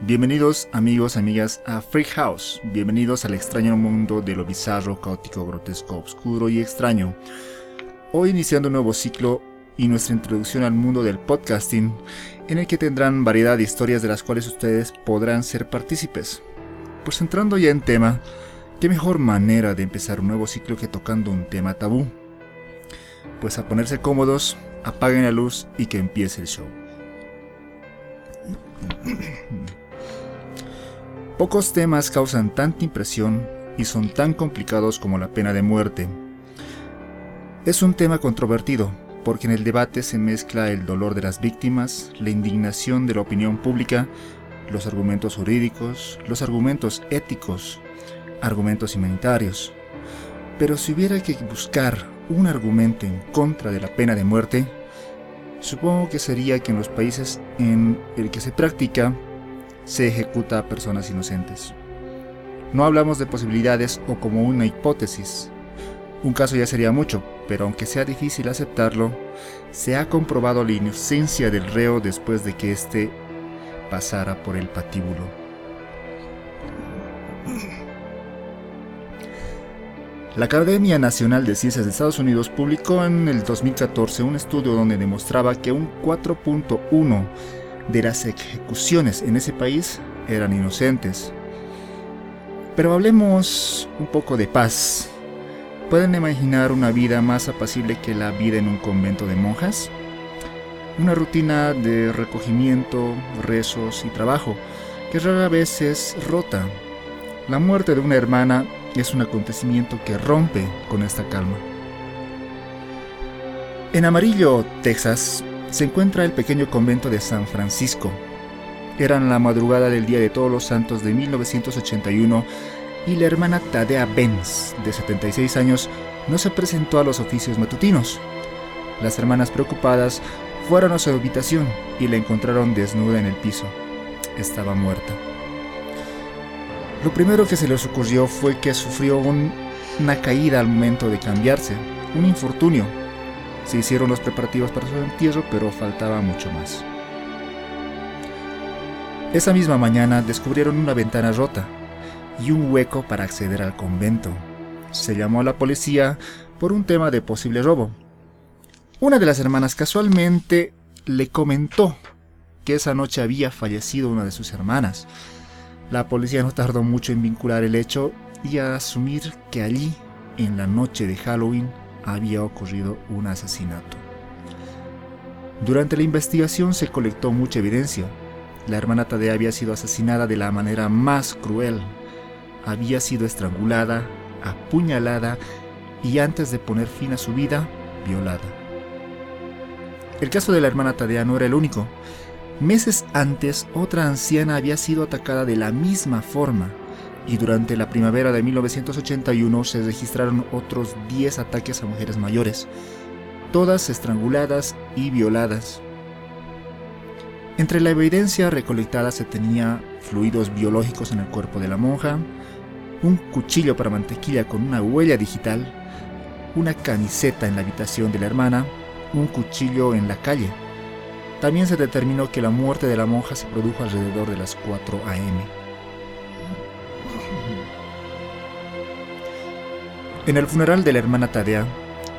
Bienvenidos amigos, amigas a Freak House. Bienvenidos al extraño mundo de lo bizarro, caótico, grotesco, oscuro y extraño. Hoy iniciando un nuevo ciclo y nuestra introducción al mundo del podcasting, en el que tendrán variedad de historias de las cuales ustedes podrán ser partícipes. Pues entrando ya en tema, qué mejor manera de empezar un nuevo ciclo que tocando un tema tabú. Pues a ponerse cómodos, apaguen la luz y que empiece el show. Pocos temas causan tanta impresión y son tan complicados como la pena de muerte. Es un tema controvertido, porque en el debate se mezcla el dolor de las víctimas, la indignación de la opinión pública, los argumentos jurídicos, los argumentos éticos, argumentos humanitarios. Pero si hubiera que buscar un argumento en contra de la pena de muerte, supongo que sería que en los países en el que se practica, se ejecuta a personas inocentes. No hablamos de posibilidades o como una hipótesis. Un caso ya sería mucho, pero aunque sea difícil aceptarlo, se ha comprobado la inocencia del reo después de que éste pasara por el patíbulo. La Academia Nacional de Ciencias de Estados Unidos publicó en el 2014 un estudio donde demostraba que un 4.1% de las ejecuciones en ese país eran inocentes. Pero hablemos un poco de paz. ¿Pueden imaginar una vida más apacible que la vida en un convento de monjas? Una rutina de recogimiento, rezos y trabajo, que rara vez es rota. La muerte de una hermana es un acontecimiento que rompe con esta calma. En Amarillo, Texas, se encuentra el pequeño convento de San Francisco. Era la madrugada del Día de Todos los Santos de 1981 y la hermana Tadea Benz, de 76 años, no se presentó a los oficios matutinos. Las hermanas preocupadas fueron a su habitación y la encontraron desnuda en el piso. Estaba muerta. Lo primero que se les ocurrió fue que sufrió una caída al momento de cambiarse, un infortunio. Se hicieron los preparativos para su entierro, pero faltaba mucho más. Esa misma mañana descubrieron una ventana rota y un hueco para acceder al convento. Se llamó a la policía por un tema de posible robo. Una de las hermanas casualmente le comentó que esa noche había fallecido una de sus hermanas. La policía no tardó mucho en vincular el hecho y a asumir que allí, en la noche de Halloween, había ocurrido un asesinato. Durante la investigación se colectó mucha evidencia. La hermana Tadea había sido asesinada de la manera más cruel. Había sido estrangulada, apuñalada y antes de poner fin a su vida, violada. El caso de la hermana Tadea no era el único. Meses antes, otra anciana había sido atacada de la misma forma. Y durante la primavera de 1981 se registraron otros 10 ataques a mujeres mayores, todas estranguladas y violadas. Entre la evidencia recolectada se tenía fluidos biológicos en el cuerpo de la monja, un cuchillo para mantequilla con una huella digital, una camiseta en la habitación de la hermana, un cuchillo en la calle. También se determinó que la muerte de la monja se produjo alrededor de las 4 a.m. En el funeral de la hermana Tadea,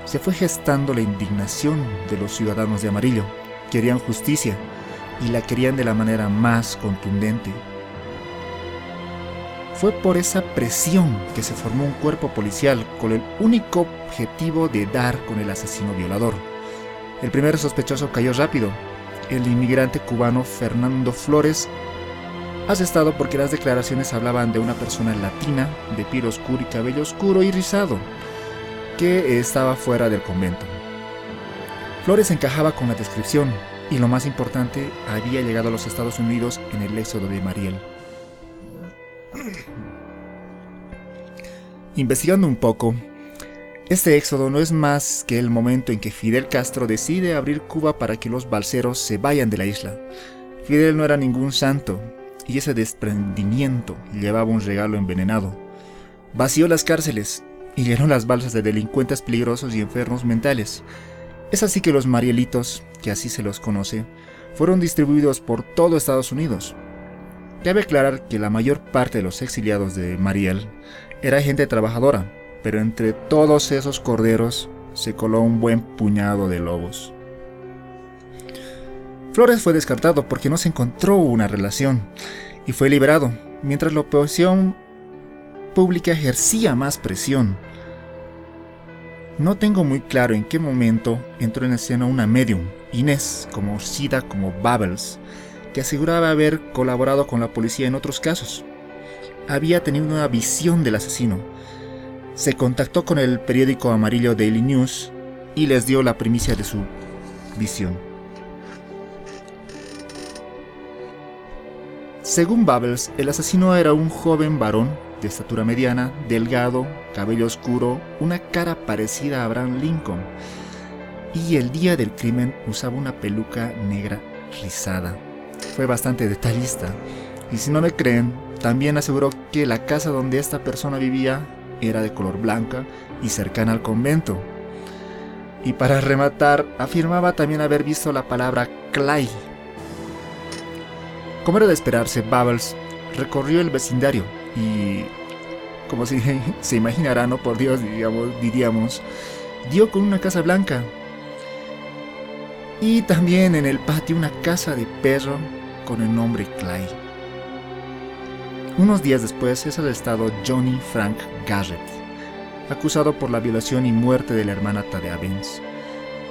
se fue gestando la indignación de los ciudadanos de Amarillo. Querían justicia y la querían de la manera más contundente. Fue por esa presión que se formó un cuerpo policial con el único objetivo de dar con el asesino violador. El primer sospechoso cayó rápido, el inmigrante cubano Fernando Flores, arrestado porque las declaraciones hablaban de una persona latina, de piel oscura y cabello oscuro y rizado, que estaba fuera del convento. Flores encajaba con la descripción y, lo más importante, había llegado a los Estados Unidos en el éxodo de Mariel. Investigando un poco, este éxodo no es más que el momento en que Fidel Castro decide abrir Cuba para que los balseros se vayan de la isla. Fidel no era ningún santo, y ese desprendimiento llevaba un regalo envenenado. Vació las cárceles y llenó las balsas de delincuentes peligrosos y enfermos mentales. Es así que los marielitos, que así se los conoce, fueron distribuidos por todo Estados Unidos. Cabe aclarar que la mayor parte de los exiliados de Mariel era gente trabajadora, pero entre todos esos corderos se coló un buen puñado de lobos. Flores fue descartado porque no se encontró una relación y fue liberado, mientras la oposición pública ejercía más presión. No tengo muy claro en qué momento entró en escena una medium, Inés, conocida como Bubbles, que aseguraba haber colaborado con la policía en otros casos. Había tenido una visión del asesino. Se contactó con el periódico amarillo Daily News y les dio la primicia de su visión. Según Bubbles, el asesino era un joven varón de estatura mediana, delgado, cabello oscuro, una cara parecida a Abraham Lincoln, y el día del crimen usaba una peluca negra rizada. Fue bastante detallista, y si no me creen, también aseguró que la casa donde esta persona vivía era de color blanca y cercana al convento. Y para rematar, afirmaba también haber visto la palabra Clay. Como era de esperarse, Bubbles recorrió el vecindario y, como si se imaginarán, no por Dios, diríamos, dio con una casa blanca. Y también en el patio una casa de perro con el nombre Clay. Unos días después es arrestado Johnny Frank Garrett, acusado por la violación y muerte de la hermana Thadea Benz.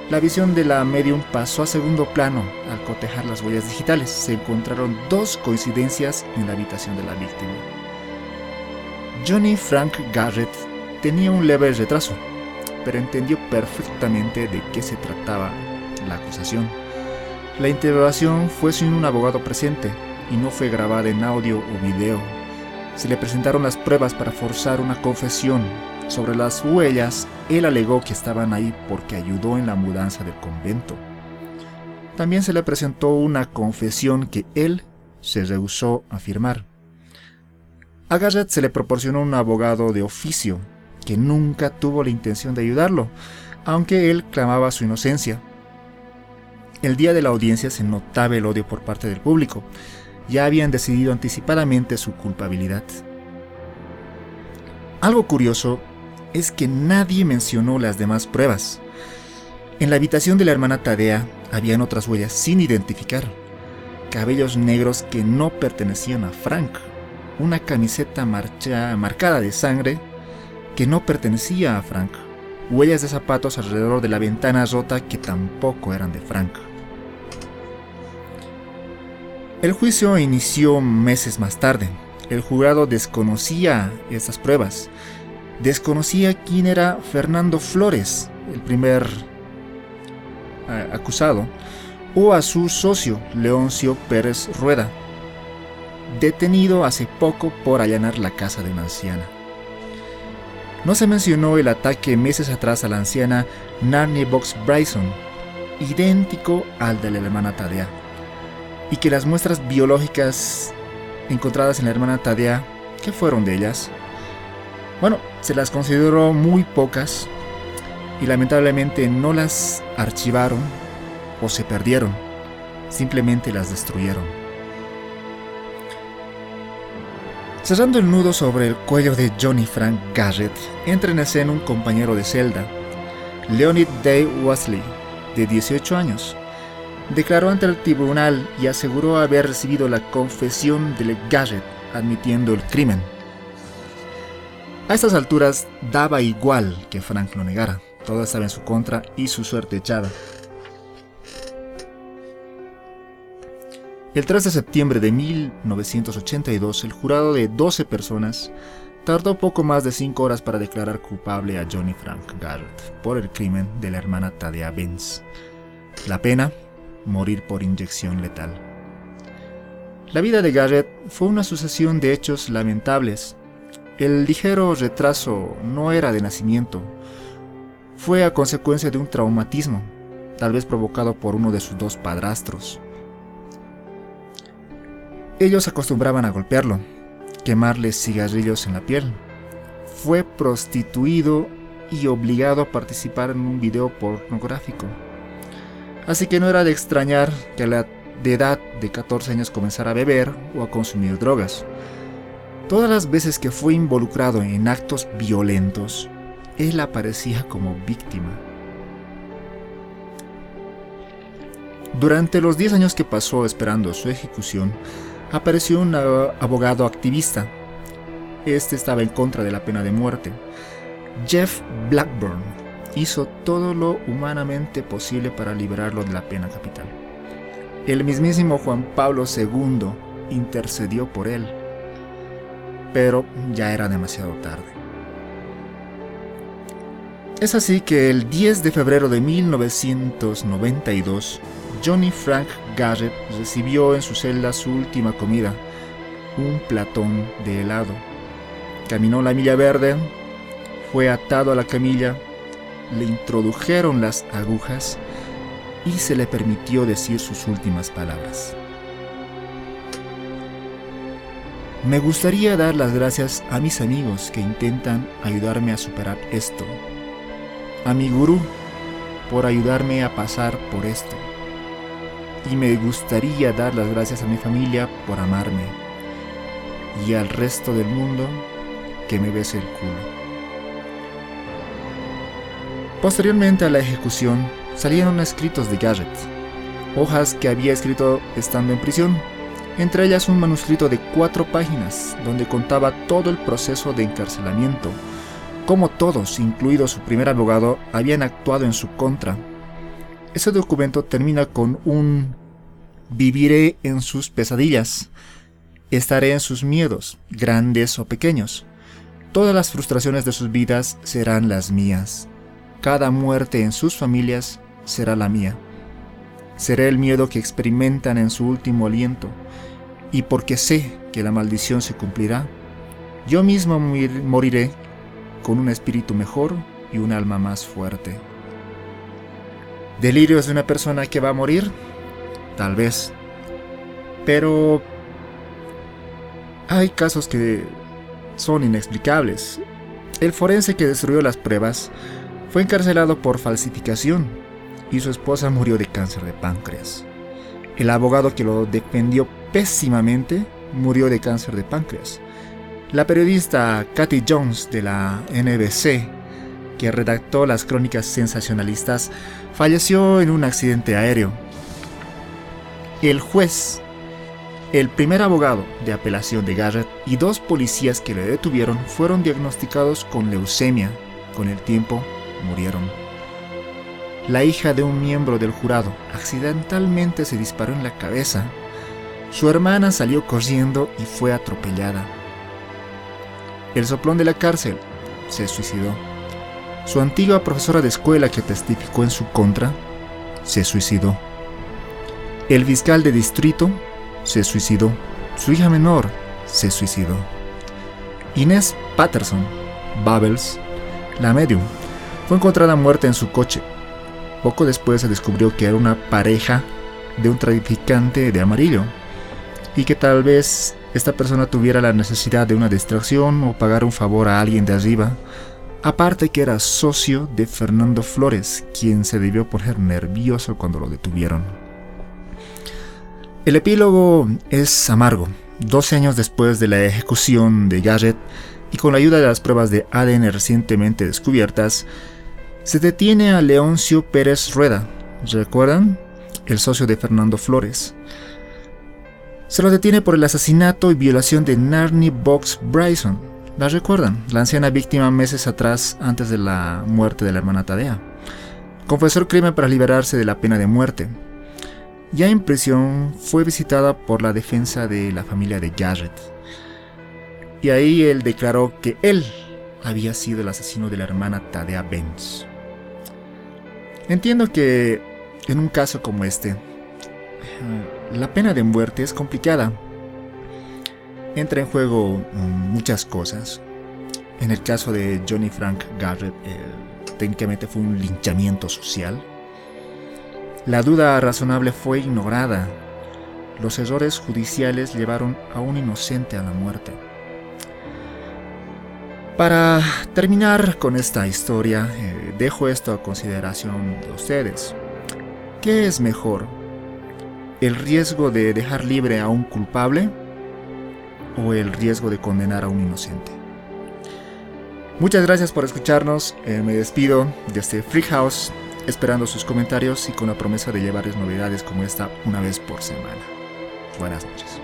La visión de la medium pasó a segundo plano al cotejar las huellas digitales. Se encontraron dos coincidencias en la habitación de la víctima. Johnny Frank Garrett tenía un leve retraso, pero entendió perfectamente de qué se trataba la acusación. La interrogación fue sin un abogado presente y no fue grabada en audio o video. Se le presentaron las pruebas para forzar una confesión. Sobre las huellas, él alegó que estaban ahí porque ayudó en la mudanza del convento. También se le presentó una confesión que él se rehusó a firmar. A Garrett se le proporcionó un abogado de oficio que nunca tuvo la intención de ayudarlo, aunque él clamaba su inocencia. El día de la audiencia se notaba el odio por parte del público. Ya habían decidido anticipadamente su culpabilidad. Algo curioso es que nadie mencionó las demás pruebas. En la habitación de la hermana Thadea habían otras huellas sin identificar. Cabellos negros que no pertenecían a Frank. Una camiseta marcada de sangre que no pertenecía a Frank. Huellas de zapatos alrededor de la ventana rota que tampoco eran de Frank. El juicio inició meses más tarde. El jurado desconocía estas pruebas. Desconocía quién era Fernando Flores, el primer acusado, o a su socio, Leoncio Pérez Rueda, detenido hace poco por allanar la casa de una anciana. No se mencionó el ataque meses atrás a la anciana Narnie Box Bryson, idéntico al de la hermana Thadea, y que las muestras biológicas encontradas en la hermana Thadea, ¿qué fueron de ellas? Bueno, se las consideró muy pocas y lamentablemente no las archivaron o se perdieron, simplemente las destruyeron. Cerrando el nudo sobre el cuello de Johnny Frank Garrett, entra en escena un compañero de celda, Leonid Day Wesley, de 18 años. Declaró ante el tribunal y aseguró haber recibido la confesión de Garrett admitiendo el crimen. A estas alturas daba igual que Frank lo negara, todo estaba en su contra y su suerte echada. El 3 de septiembre de 1982, el jurado de 12 personas tardó poco más de 5 horas para declarar culpable a Johnny Frank Garrett por el crimen de la hermana Thadea Benz. La pena: morir por inyección letal. La vida de Garrett fue una sucesión de hechos lamentables. El ligero retraso no era de nacimiento, fue a consecuencia de un traumatismo, tal vez provocado por uno de sus dos padrastros. Ellos acostumbraban a golpearlo, quemarle cigarrillos en la piel. Fue prostituido y obligado a participar en un video pornográfico. Así que no era de extrañar que a la de edad de 14 años comenzara a beber o a consumir drogas. Todas las veces que fue involucrado en actos violentos, él aparecía como víctima. Durante los 10 años que pasó esperando su ejecución, apareció un abogado activista. Este estaba en contra de la pena de muerte. Jeff Blackburn hizo todo lo humanamente posible para liberarlo de la pena capital. El mismísimo Juan Pablo II intercedió por él, pero ya era demasiado tarde. Es así que el 10 de febrero de 1992, Johnny Frank Garrett recibió en su celda su última comida, un platón de helado. Caminó la milla verde, fue atado a la camilla, le introdujeron las agujas y se le permitió decir sus últimas palabras. Me gustaría dar las gracias a mis amigos que intentan ayudarme a superar esto, a mi gurú por ayudarme a pasar por esto, y me gustaría dar las gracias a mi familia por amarme, y al resto del mundo que me bese el culo. Posteriormente a la ejecución, salieron escritos de Garrett, hojas que había escrito estando en prisión, entre ellas un manuscrito de 4 páginas donde contaba todo el proceso de encarcelamiento, cómo todos, incluido su primer abogado, habían actuado en su contra. Ese documento termina con un: viviré en sus pesadillas, estaré en sus miedos, grandes o pequeños. Todas las frustraciones de sus vidas serán las mías. Cada muerte en sus familias será la mía. Seré el miedo que experimentan en su último aliento, y porque sé que la maldición se cumplirá, yo mismo moriré con un espíritu mejor y un alma más fuerte. ¿Delirios de una persona que va a morir? Tal vez. Pero hay casos que son inexplicables. El forense que destruyó las pruebas fue encarcelado por falsificación y su esposa murió de cáncer de páncreas. El abogado que lo defendió pésimamente murió de cáncer de páncreas. La periodista Kathy Jones de la NBC, que redactó las crónicas sensacionalistas, falleció en un accidente aéreo. El juez, el primer abogado de apelación de Garrett y 2 policías que le detuvieron fueron diagnosticados con leucemia. Con el tiempo, murieron. La hija de un miembro del jurado accidentalmente se disparó en la cabeza. Su hermana salió corriendo y fue atropellada. El soplón de la cárcel se suicidó. Su antigua profesora de escuela que testificó en su contra se suicidó. El fiscal de distrito se suicidó. Su hija menor se suicidó. Inés Patterson Bubbles, la medium, fue encontrada muerta en su coche. Poco después se descubrió que era una pareja de un traficante de amarillo y que tal vez esta persona tuviera la necesidad de una distracción o pagar un favor a alguien de arriba. Aparte que era socio de Fernando Flores, quien se debió poner nervioso cuando lo detuvieron. El epílogo es amargo. 12 años después de la ejecución de Garrett y con la ayuda de las pruebas de ADN recientemente descubiertas, se detiene a Leoncio Pérez Rueda, ¿recuerdan? El socio de Fernando Flores. Se lo detiene por el asesinato y violación de Narnie Box Bryson. ¿La recuerdan? La anciana víctima meses atrás, antes de la muerte de la hermana Tadea. Confesó el crimen para liberarse de la pena de muerte. Ya en prisión, fue visitada por la defensa de la familia de Garrett. Y ahí él declaró que él había sido el asesino de la hermana Tadea Benz. Entiendo que en un caso como este, la pena de muerte es complicada. Entra en juego muchas cosas. En el caso de Johnny Frank Garrett, técnicamente fue un linchamiento social. La duda razonable fue ignorada. Los errores judiciales llevaron a un inocente a la muerte. Para terminar con esta historia, dejo esto a consideración de ustedes. ¿Qué es mejor? ¿El riesgo de dejar libre a un culpable o el riesgo de condenar a un inocente? Muchas gracias por escucharnos. Me despido desde Freak House, esperando sus comentarios y con la promesa de llevarles novedades como esta una vez por semana. Buenas noches.